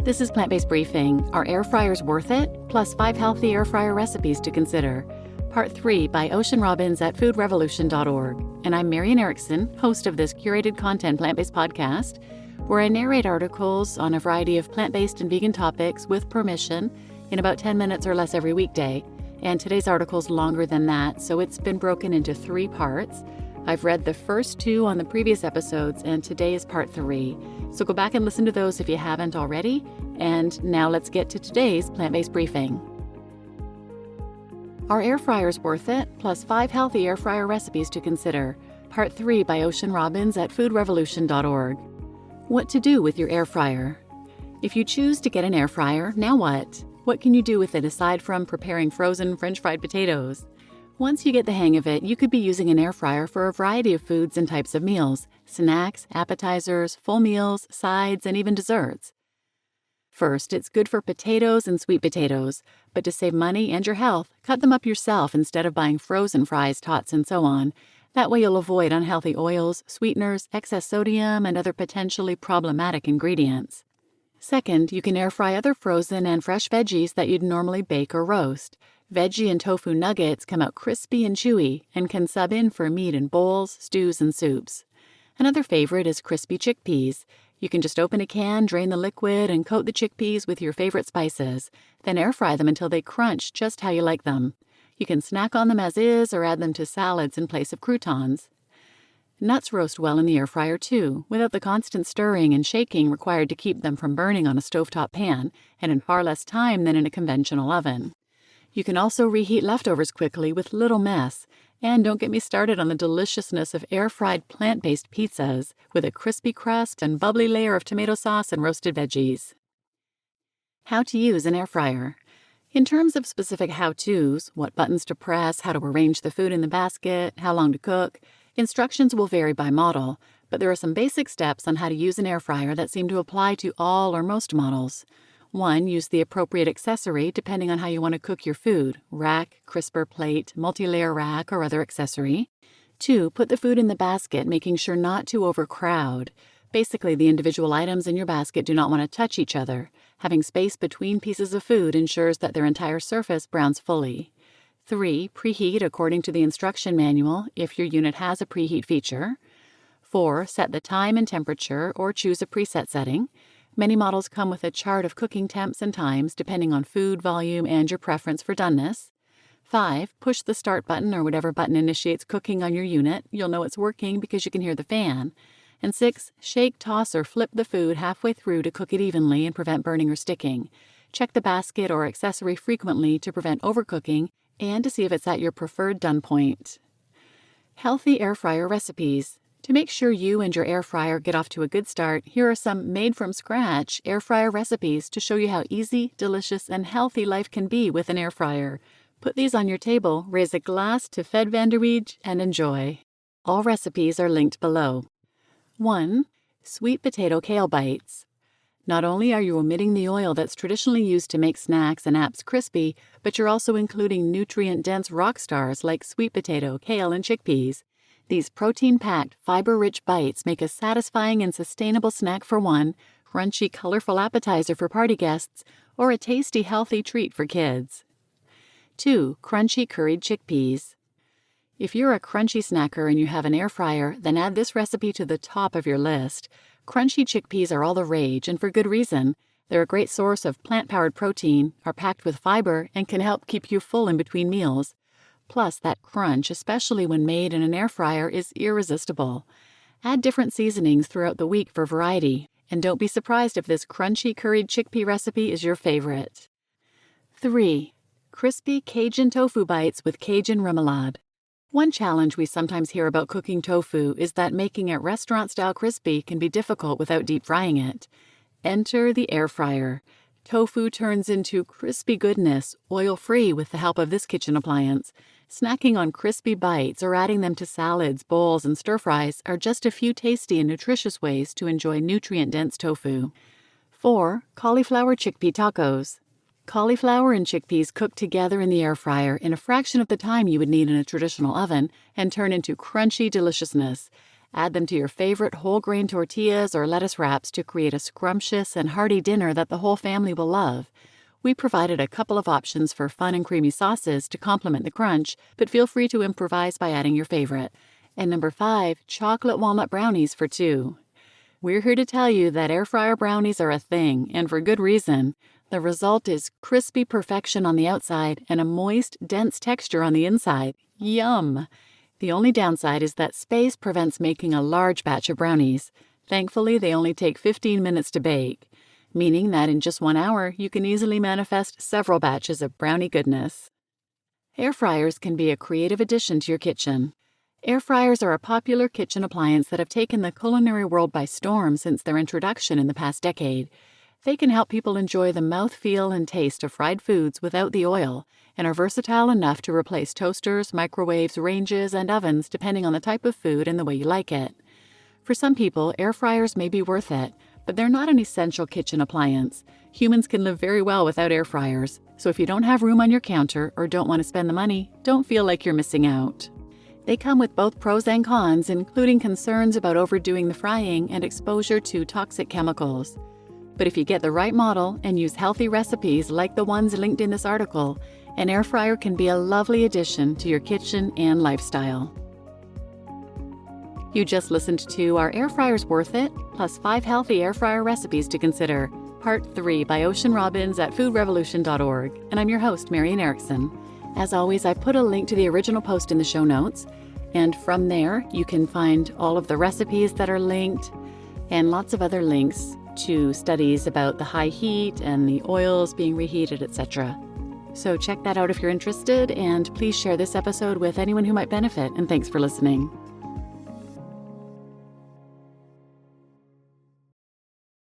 This is Plant-Based Briefing. Are air fryers worth it? Plus 5 healthy air fryer recipes to consider. Part 3 by Ocean Robbins at foodrevolution.org. And I'm Marian Erickson, host of this curated content plant-based podcast, where I narrate articles on a variety of plant-based and vegan topics with permission in about 10 minutes or less every weekday. And today's article's longer than that, so it's been broken into 3 parts. I've read the first 2 on the previous episodes, and today is part 3. So go back and listen to those if you haven't already. And now let's get to today's plant-based briefing. Are air fryers worth it? Plus 5 healthy air fryer recipes to consider. Part 3 by Ocean Robbins at foodrevolution.org. What to do with your air fryer. If you choose to get an air fryer, now what? What can you do with it aside from preparing frozen French fried potatoes? Once you get the hang of it, you could be using an air fryer for a variety of foods and types of meals: snacks, appetizers, full meals, sides, and even desserts. First, it's good for potatoes and sweet potatoes, but to save money and your health, cut them up yourself instead of buying frozen fries, tots, and so on. That way you'll avoid unhealthy oils, sweeteners, excess sodium, and other potentially problematic ingredients. Second, you can air fry other frozen and fresh veggies that you'd normally bake or roast. Veggie and tofu nuggets come out crispy and chewy and can sub in for meat in bowls, stews, and soups. Another favorite is crispy chickpeas. You can just open a can, drain the liquid, and coat the chickpeas with your favorite spices, then air fry them until they crunch just how you like them. You can snack on them as is or add them to salads in place of croutons. Nuts roast well in the air fryer too, without the constant stirring and shaking required to keep them from burning on a stovetop pan, and in far less time than in a conventional oven. You can also reheat leftovers quickly with little mess. And don't get me started on the deliciousness of air-fried plant-based pizzas with a crispy crust and bubbly layer of tomato sauce and roasted veggies. How to use an air fryer. In terms of specific how-tos, what buttons to press, how to arrange the food in the basket, how long to cook, instructions will vary by model, but there are some basic steps on how to use an air fryer that seem to apply to all or most models. 1. Use the appropriate accessory depending on how you want to cook your food: rack, crisper plate, multi-layer rack, or other accessory. 2. Put the food in the basket, making sure not to overcrowd. Basically, the individual items in your basket do not want to touch each other. Having space between pieces of food ensures that their entire surface browns fully. 3. Preheat according to the instruction manual if your unit has a preheat feature. 4. Set the time and temperature or choose a preset setting. Many models come with a chart of cooking temps and times depending on food volume and your preference for doneness. 5. Push the start button or whatever button initiates cooking on your unit. You'll know it's working because you can hear the fan. And 6. Shake, toss, or flip the food halfway through to cook it evenly and prevent burning or sticking. Check the basket or accessory frequently to prevent overcooking and to see if it's at your preferred done point. Healthy air fryer recipes. To make sure you and your air fryer get off to a good start, here are some made-from-scratch air fryer recipes to show you how easy, delicious, and healthy life can be with an air fryer. Put these on your table, raise a glass to Fed Vanderweege, and enjoy. All recipes are linked below. 1. Sweet potato kale bites. Not only are you omitting the oil that's traditionally used to make snacks and apps crispy, but you're also including nutrient-dense rock stars like sweet potato, kale, and chickpeas. These protein-packed, fiber-rich bites make a satisfying and sustainable snack for one, crunchy, colorful appetizer for party guests, or a tasty, healthy treat for kids. 2. Crunchy curried chickpeas. If you're a crunchy snacker and you have an air fryer, then add this recipe to the top of your list. Crunchy chickpeas are all the rage, and for good reason. They're a great source of plant-powered protein, are packed with fiber, and can help keep you full in between meals. Plus, that crunch, especially when made in an air fryer, is irresistible. Add different seasonings throughout the week for variety, and don't be surprised if this crunchy curried chickpea recipe is your favorite. 3. Crispy Cajun tofu bites with Cajun remoulade. One challenge we sometimes hear about cooking tofu is that making it restaurant-style crispy can be difficult without deep frying it. Enter the air fryer. Tofu turns into crispy goodness, oil-free with the help of this kitchen appliance. Snacking on crispy bites or adding them to salads, bowls, and stir-fries are just a few tasty and nutritious ways to enjoy nutrient-dense tofu. 4. Cauliflower chickpea tacos. Cauliflower and chickpeas cook together in the air fryer in a fraction of the time you would need in a traditional oven and turn into crunchy deliciousness. Add them to your favorite whole grain tortillas or lettuce wraps to create a scrumptious and hearty dinner that the whole family will love. We provided a couple of options for fun and creamy sauces to complement the crunch, but feel free to improvise by adding your favorite. And number 5, chocolate walnut brownies for 2. We're here to tell you that air fryer brownies are a thing, and for good reason. The result is crispy perfection on the outside and a moist, dense texture on the inside. Yum! The only downside is that space prevents making a large batch of brownies. Thankfully, they only take 15 minutes to bake, meaning that in just 1 hour, you can easily manifest several batches of brownie goodness. Air fryers can be a creative addition to your kitchen. Air fryers are a popular kitchen appliance that have taken the culinary world by storm since their introduction in the past decade. They can help people enjoy the mouthfeel and taste of fried foods without the oil, and are versatile enough to replace toasters, microwaves, ranges, and ovens depending on the type of food and the way you like it. For some people, air fryers may be worth it, but they're not an essential kitchen appliance. Humans can live very well without air fryers, so if you don't have room on your counter or don't want to spend the money, don't feel like you're missing out. They come with both pros and cons, including concerns about overdoing the frying and exposure to toxic chemicals. But if you get the right model and use healthy recipes like the ones linked in this article, an air fryer can be a lovely addition to your kitchen and lifestyle. You just listened to Are Air Fryers Worth It? Plus 5 healthy air fryer recipes to consider, Part 3 by Ocean Robbins at foodrevolution.org, and I'm your host, Marian Erickson. As always, I put a link to the original post in the show notes, and from there you can find all of the recipes that are linked and lots of other links to studies about the high heat and the oils being reheated, etc. So check that out if you're interested, and please share this episode with anyone who might benefit, and thanks for listening.